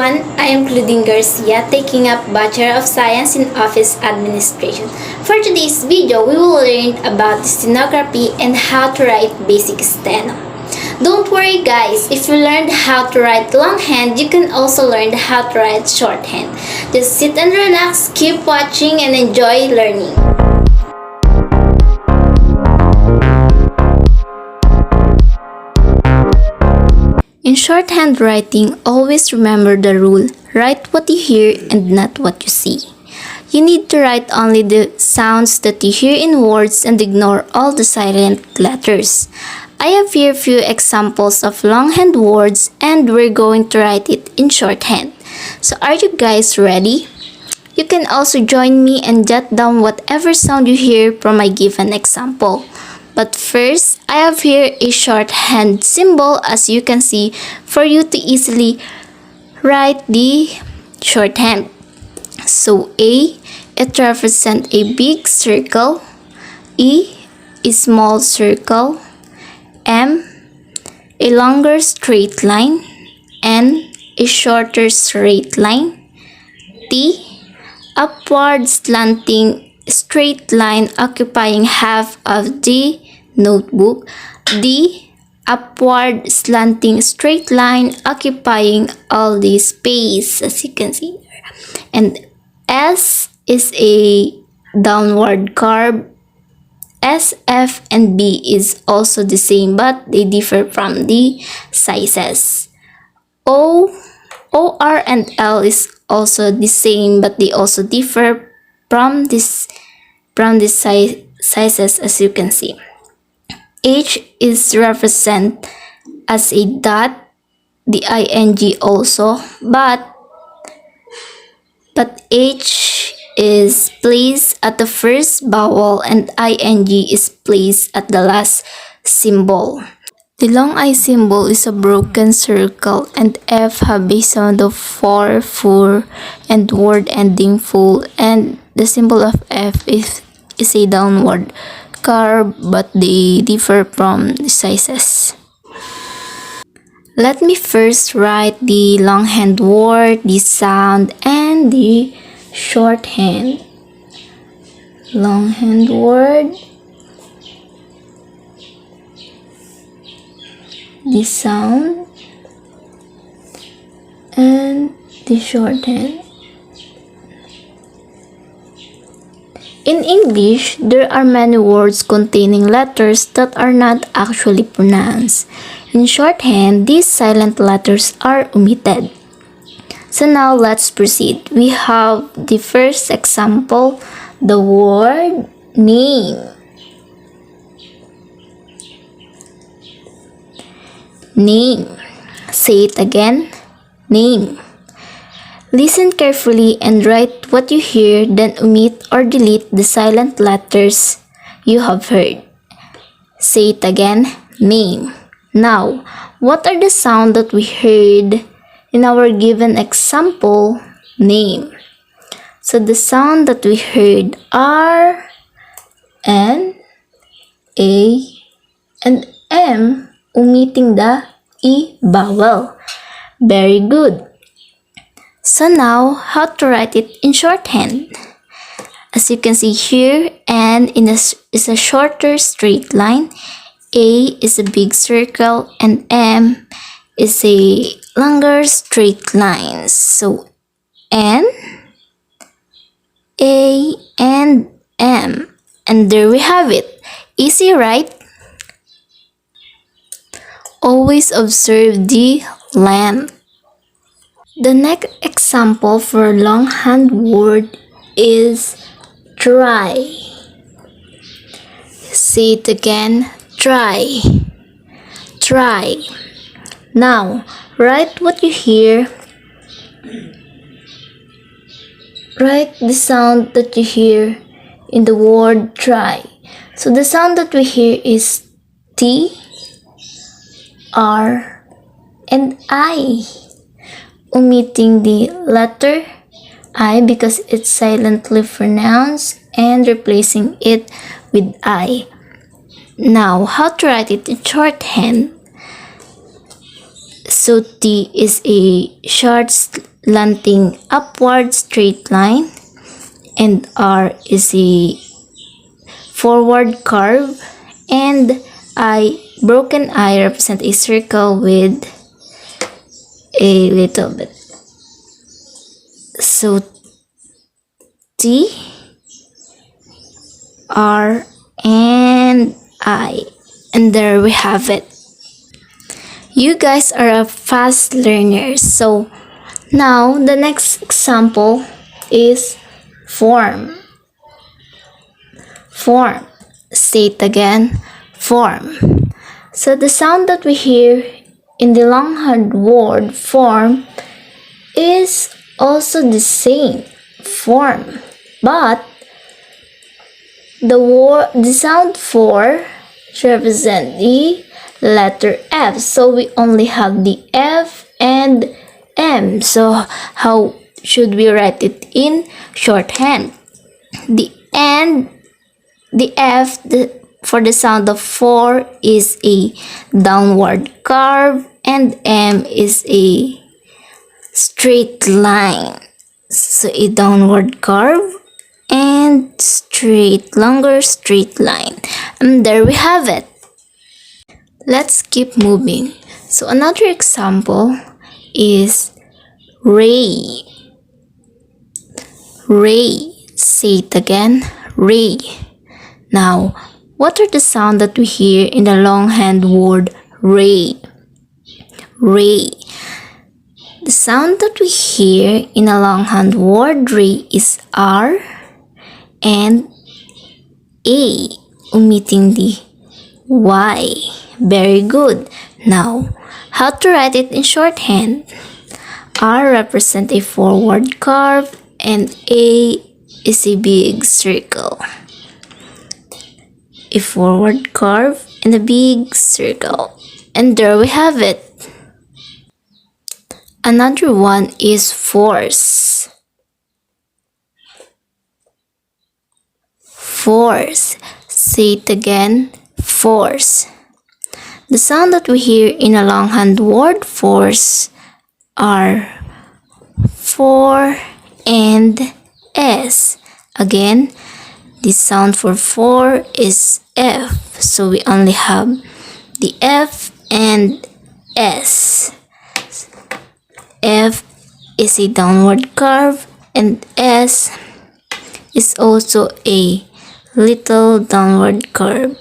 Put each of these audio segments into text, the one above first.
everyone, I am Claudine Garcia, taking up Bachelor of Science in Office Administration. For today's video, we will learn about stenography and how to write basic steno. Don't worry guys, if you learned how to write longhand, you can also learn how to write shorthand. Just sit and relax, keep watching and enjoy learning. In shorthand writing, always remember the rule, write what you hear and not what you see. You need to write only the sounds that you hear in words and ignore all the silent letters. I have here few examples of longhand words and we're going to write it in shorthand. So are you guys ready? You can also join me and jot down whatever sound you hear from my given example. But first, I have here a shorthand symbol as you can see for you to easily write the shorthand. So A, it represents a big circle. E, a small circle. M, a longer straight line. N, a shorter straight line. T, upward slanting straight line occupying half of the notebook. D, upward slanting straight line occupying all the space as you can see. And S is a downward curve. S, F, and B is also the same but they differ from the sizes. O, R, and L is also the same but they also differ from the sizes as you can see. H is represent as a dot, the ing also, but H is placed at the first vowel and ing is placed at the last symbol. The long I symbol is a broken circle and F have a sound of for, and word ending full, and the symbol of F is a downward curve but they differ from the sizes. Let me first write the longhand word, the sound, and the shorthand. Longhand word, the sound, and the shorthand. In English, there are many words containing letters that are not actually pronounced. In shorthand, these silent letters are omitted. So now let's proceed. We have the first example, the word name. Name. Say it again. Name. Listen carefully and write what you hear, then omit or delete the silent letters you have heard. Say it again. Name. Now, what are the sounds that we heard in our given example? Name. So the sound that we heard are N, A, and M, omitting the E vowel. Very good. So now, how to write it in shorthand? As you can see here, N is a shorter straight line, A is a big circle, and M is a longer straight line. So N, A, and M. And there we have it. Easy, right? Always observe the length. The next example for longhand word is try. Say it again, try. Try. Now, write what you hear. Write the sound that you hear in the word try. So the sound that we hear is T, R, and I. Omitting the letter I because it's silently pronounced and replacing it with I. Now, how to write it in shorthand? So T is a short slanting upward straight line, and R is a forward curve, and broken I represent a circle with a little bit. So T, R, and I. And there we have it. You guys are a fast learners. So now the next example is form. Form. Say it again. Form. So the sound that we hear in the longhand word form is also the same form, but the sound for represent the letter F. So we only have the F and M. So how should we write it in shorthand? The F for the sound of for is a downward curve, and M is a straight line. So a downward curve and longer straight line. And there we have it. Let's keep moving. So another example is ray. Ray. Say it again. Ray. Now, what are the sound that we hear in the longhand word ray? Ray. The sound that we hear in a longhand word ray is R and A, omitting the Y. Very good. Now, how to write it in shorthand? R represents a forward curve and A is a big circle. A forward curve and a big circle. And there we have it. Another one is force. Force. Say it again. Force. The sound that we hear in a longhand word force are for and S. Again, the sound for for is F. So we only have the F and S. F is a downward curve and S is also a little downward curve.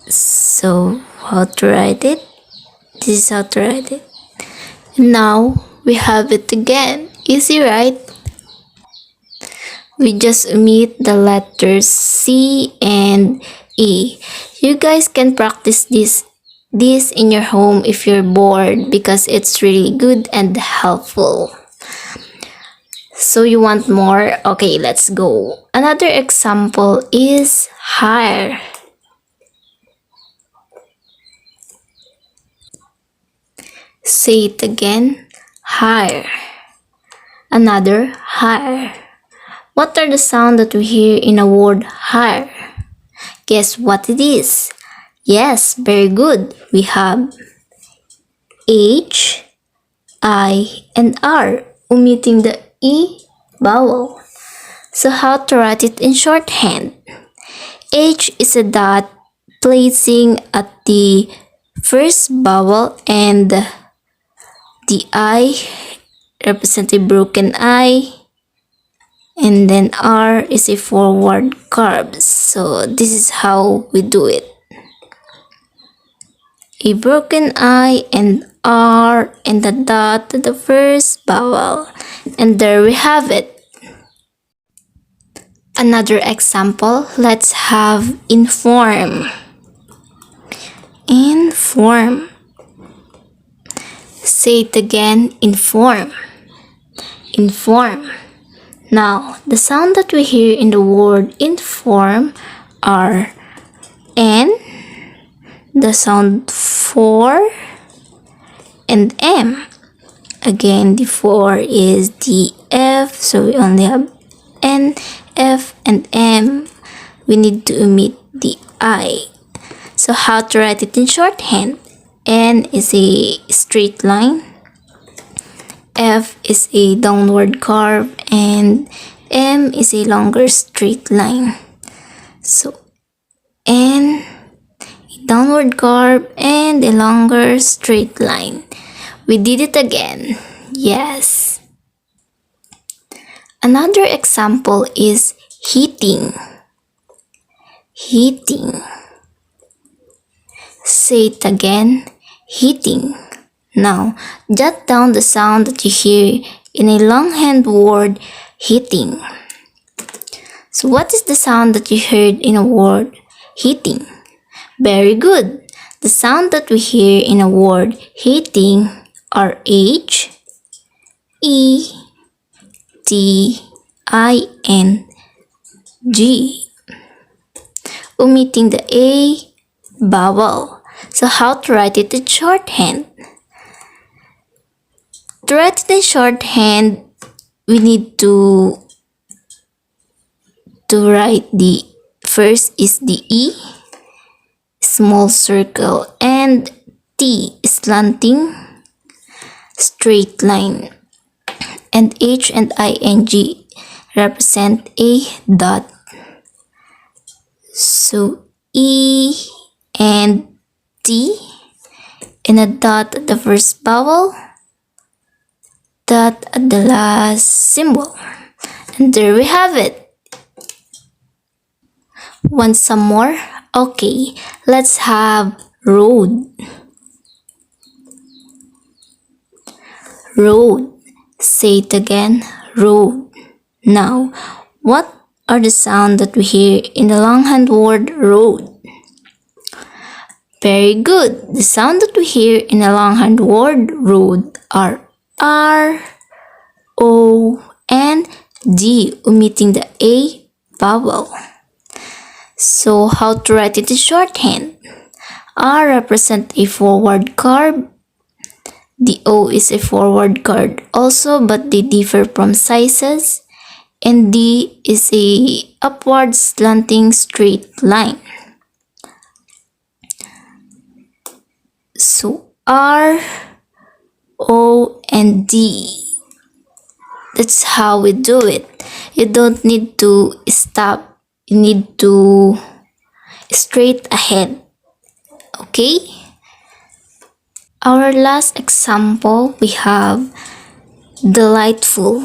So how to write it? This is how to write it. Now we have it again. Easy, right? We just omit the letters C and E. You guys can practice this in your home if you're bored, because it's really good and helpful. So you want more? Okay, let's go. Another example is higher. Say it again. Higher. Another higher. What are the sound that we hear in a word higher? Guess what it is? Yes, very good. We have H, I, and R, omitting the E vowel. So how to write it in shorthand? H is a dot placing at the first vowel, and the I represents a broken I, and then R is a forward curve. So this is how we do it. A broken I and R and the dot to the first vowel. And there we have it. Another example, let's have inform. Inform. Say it again, inform. Inform. Now, the sound that we hear in the word inform are N, the sound for, and M. Again, the for is the F, so we only have N, F, and M. We need to omit the I. So how to write it in shorthand? N is a straight line. F is a downward curve, and M is a longer straight line. So N, a downward curve and a longer straight line. We did it again. Yes. Another example is heating. Heating. Say it again. Heating. Now, jot down the sound that you hear in a longhand word, heating. So what is the sound that you heard in a word, heating? Very good. The sound that we hear in a word, heating, are H, E, T, I, N, G. Omitting the A vowel. So how to write it in shorthand? To write it in shorthand, we need to write the first is the E, small circle, and T, slanting, straight line, and H and ING represent a dot. So E and T, and a dot at the first vowel, dot at the last symbol. And there we have it. Want some more? Okay, let's have road. Road. Say it again, road. Now, what are the sounds that we hear in the longhand word road? Very good. The sound that we hear in the longhand word road are R, O, and D, omitting the A vowel. So how to write it in shorthand? R represents a forward curve. The O is a forward curve also, but they differ from sizes. And D is a upward slanting straight line. So R, O, and D. That's how we do it. You don't need to stop. You need to straight ahead. Okay? Our last example, we have delightful.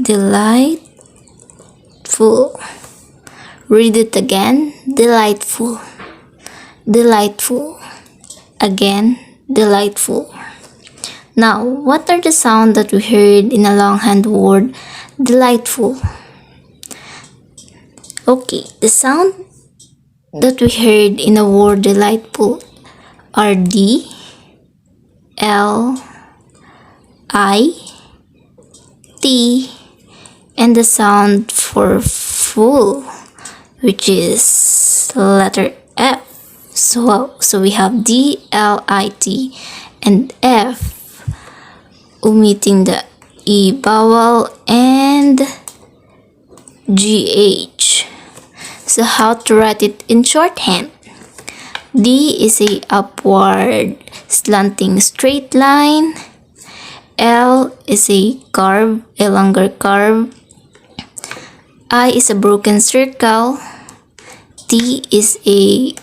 Delightful. Read it again. Delightful. Delightful. Again, delightful. Now, what are the sounds that we heard in a longhand word, delightful? Okay, the sound that we heard in a word delightful are D, L, I, T, and the sound for full, which is letter F. So we have D, L, I, T, and F, omitting the E vowel and GH. So how to write it in shorthand? D is a upward slanting straight line. L is a curve, a longer curve. I is a broken circle. T is a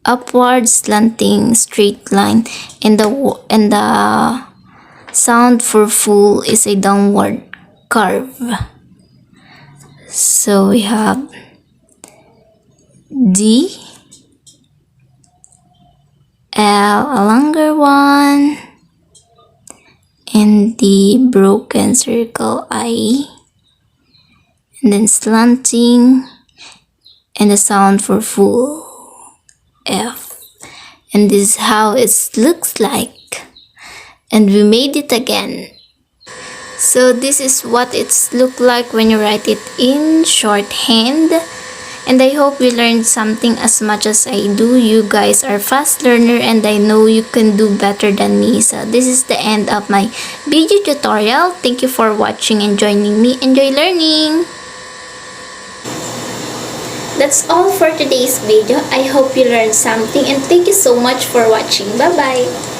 upward slanting straight line, and the sound for full is a downward curve. So we have D, L, a longer one, and the broken circle I, and then slanting, and the sound for full F. And this is how it looks like. And we made it again. So this is what it's look like when you write it in shorthand. And I hope you learned something as much as I do. You guys are fast learner and I know you can do better than me. So this is the end of my video tutorial. Thank you for watching and joining me. Enjoy learning! That's all for today's video. I hope you learned something and thank you so much for watching. Bye-bye!